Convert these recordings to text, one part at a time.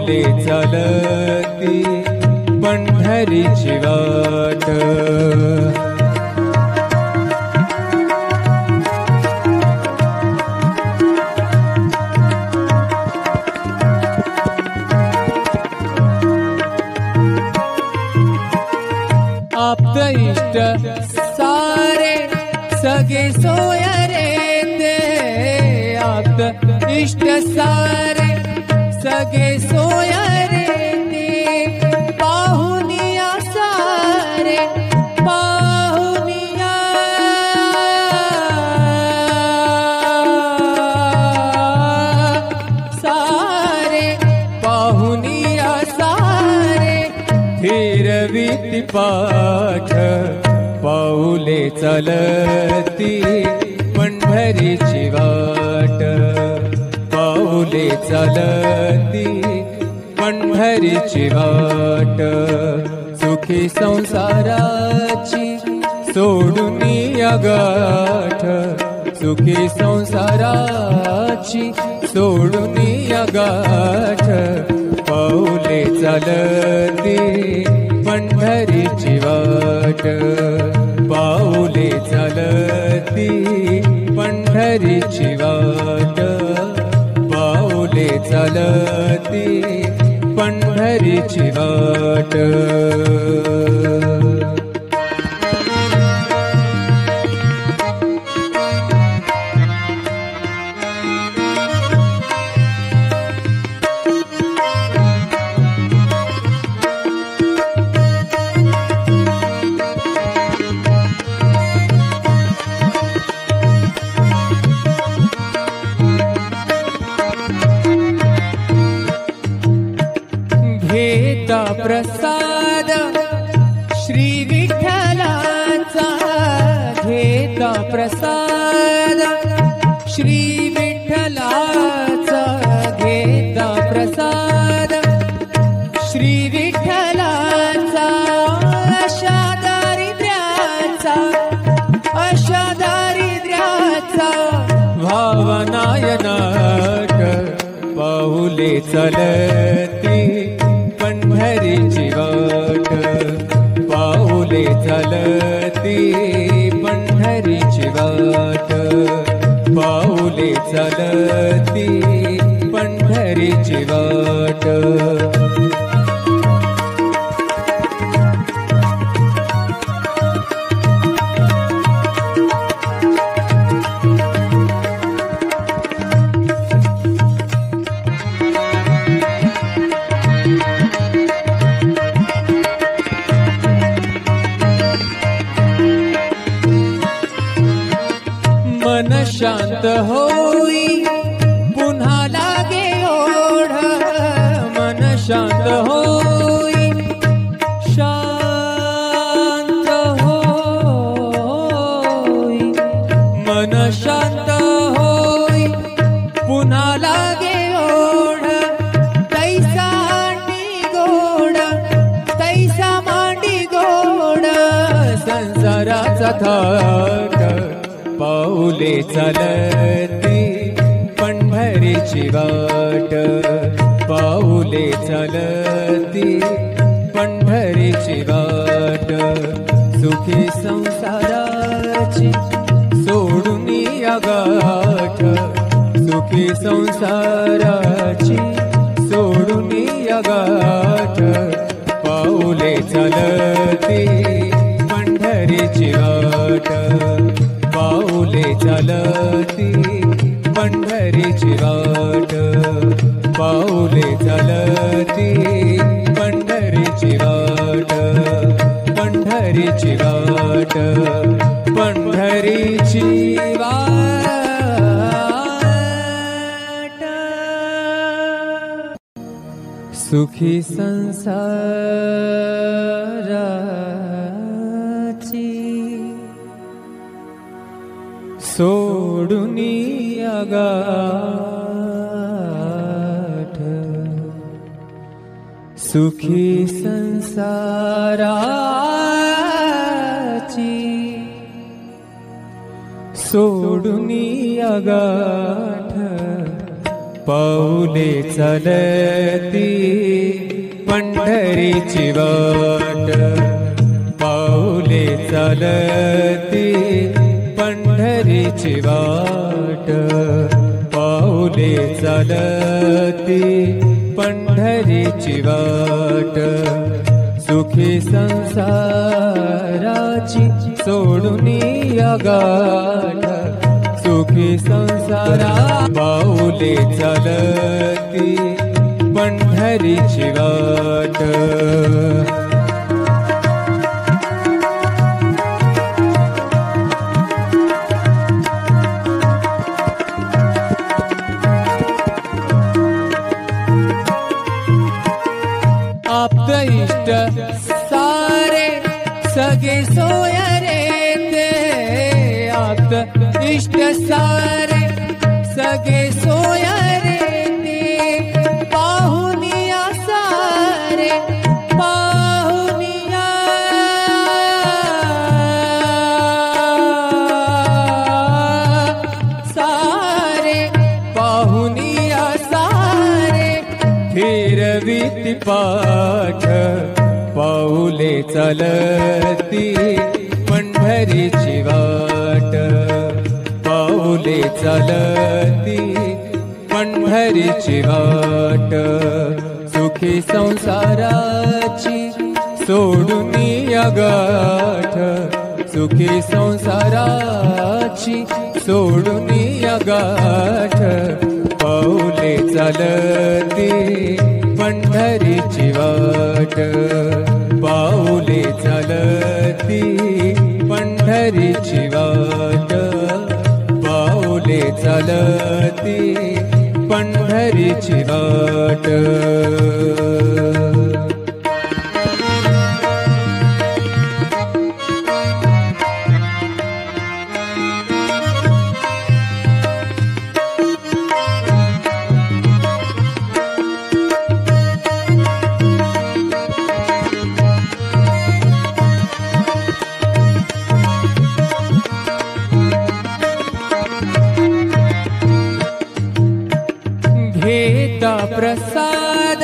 पाऊले चालती पंढरीची वाट. आप्त इष्ट सारे सगे सोयरे ते, आप्त इष्ट सारे सगे सोयरे ते, पाहुनिया सारे पाहुनिया सारे पाहुनिया सारे फिरविती पाठ. पाऊले चालती पंढरीची वाट. पाऊले चालती पंढरीची वाट. सुखी संसाराची सोडून गाठ. सुखी संसाराची सोडून गाठ. पाऊले चालती पंढरीची वाट. पाऊले चालती पंढरीची वाट. पाऊले चालती पंढरीची वाट. घेता प्रसाद श्री विठ्ठलाचा. घेता प्रसाद श्री विठ्ठलाचा. घेता प्रसाद श्री विठ्ठलाचा. अशा दारिद्र्याचा अशा दारिद्र्याचा भावनायनाट. पाऊले चालती पंढरीची वाट. पाऊले चालती पंढरीची वाट. पाऊले चालती पंढरीची वाट. मन शांत होई पुन्हा लागे ओढ. मन शांत होई शांत होई. मन शांत होई पुन्हा लागे ओढ. तैसा मांडी गोड तैसा मांडी गोड संसाराचा थाट. पाऊले चालती पंढरीची वाट. पाऊले चालती पंढरीची वाट. सुखी संसाराची सोडून गाठ. सुखी संसाराची सोडून गाठ. पाऊले चालती पंढरीची वाट. पाऊले चालती पंढरीची वाट. पाऊले चालती पंढरीची वाट. पंढरीची वाट. पंढरीची वाट. सुखी संसाराची सोडून गाठ. सुखी संसाराची सोडून गाठ. पाऊले चालती पंढरीची वाट, पाऊले चालती पंढरीची वाट, पाऊले चालती पंढरीची वाट, सुखी संसाराची सोडून या गाठ, सुखी संसारा पाऊले चालती पंढरीची वाट. आप्त इष्ट सारे सगे सोयरे ते, आप्त इष्ट सारे सगे सोयरे ते, पाहुनिया सारे पाहुनिया सारे पाहुनिया सारे फिरवीती पाठ, पाऊले चालती पंढरीची वाट, पाऊले चालती पंढरीची वाट, सुखी संसाराची सोडून या गाठ, सुखी संसाराची सोडून या गाठ, पाऊले चालती पंढरीची वाट, पाऊले चालती पंढरीची वाट, पाऊले चालती पंढरीची वाट. घेता प्रसाद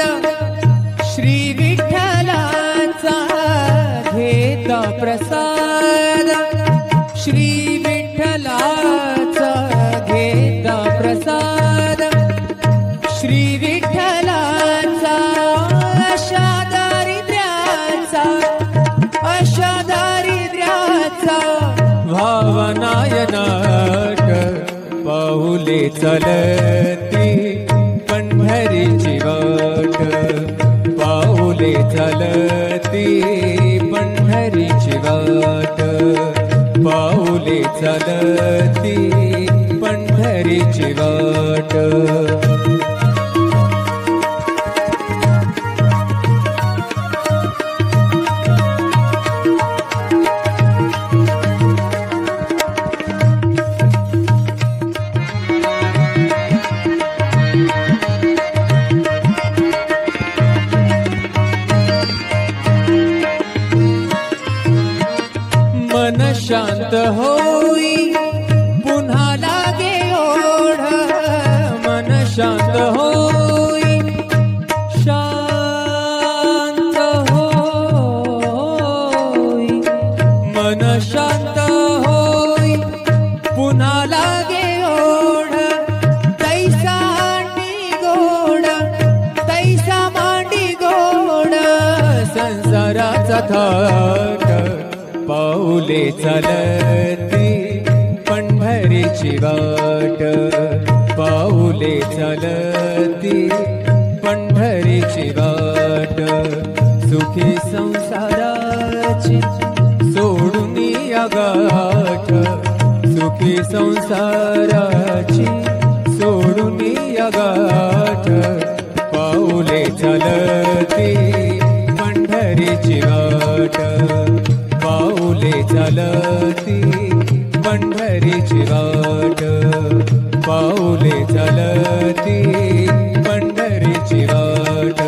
श्री विठ्ठलाचा, घेता प्रसाद श्री विठ्ठलाचा, घेता प्रसाद श्री विठ्ठलाचा, अशा दारिद्र्याचा अशा दारिद्र्याचा भावनायनाट, पाऊले चालती पंढरीची वाट, पाऊले चालती पंढरीची वाट, पाऊले चालती पंढरीची वाट. मन शांत होई पुन्हा लागे ओढ, मन शांत होई शांत होई, मन शांत होई पुन्हा लागे ओढ, तैसा मांडी गोड तैसा मांडी गोड, संसाराचा थाट, पाऊले चालती पंढरीची वाट, पाऊले चालती पंढरीची वाट, सुखी संसाराची सोडून या गाठ, सुखी संसाराची सोडून या गाठ, पाऊले चालती पंढरीची वाट, पाऊले चालती पंढरीची वाट, पाऊले चालती पंढरीची वाट,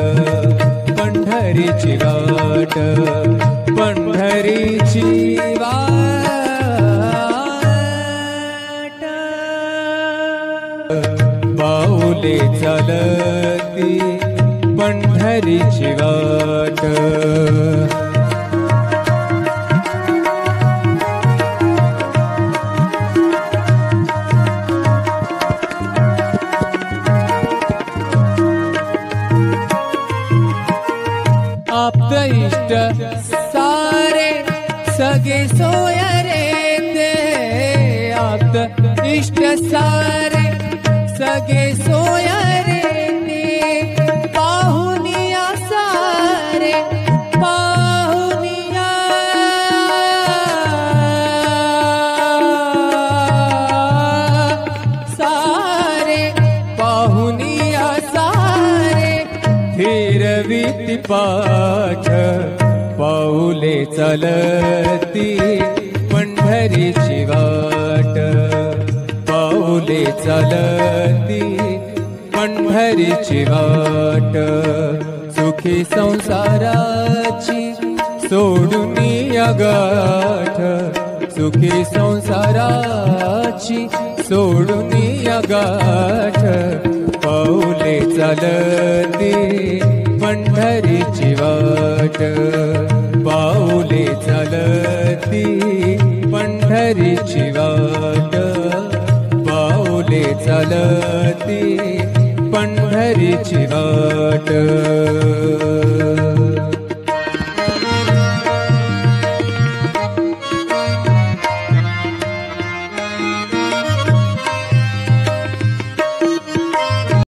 पंढरीची वाट, पंढरीची वाट, पाऊले चालती पंढरीची वाट. आप्त इष्ट सारे सगे सोय रे ते. आप्त इष्ट सारे सगे सोय रे ते. पाहुनिया सारे पाहुनिया सारे पाहुनिया सारे फिरविती पाठ पाऊले चालती पंढरीची वाट. पाऊले चालती पंढरीची वाट. सुखी संसाराची सोडून या गाठ. सुखी संसाराची सोडून या गाठ. पाऊले चालती पंढरीची वाट. पाऊले चालती पंढरीची वाट. पाऊले चालती पंढरीची वाट.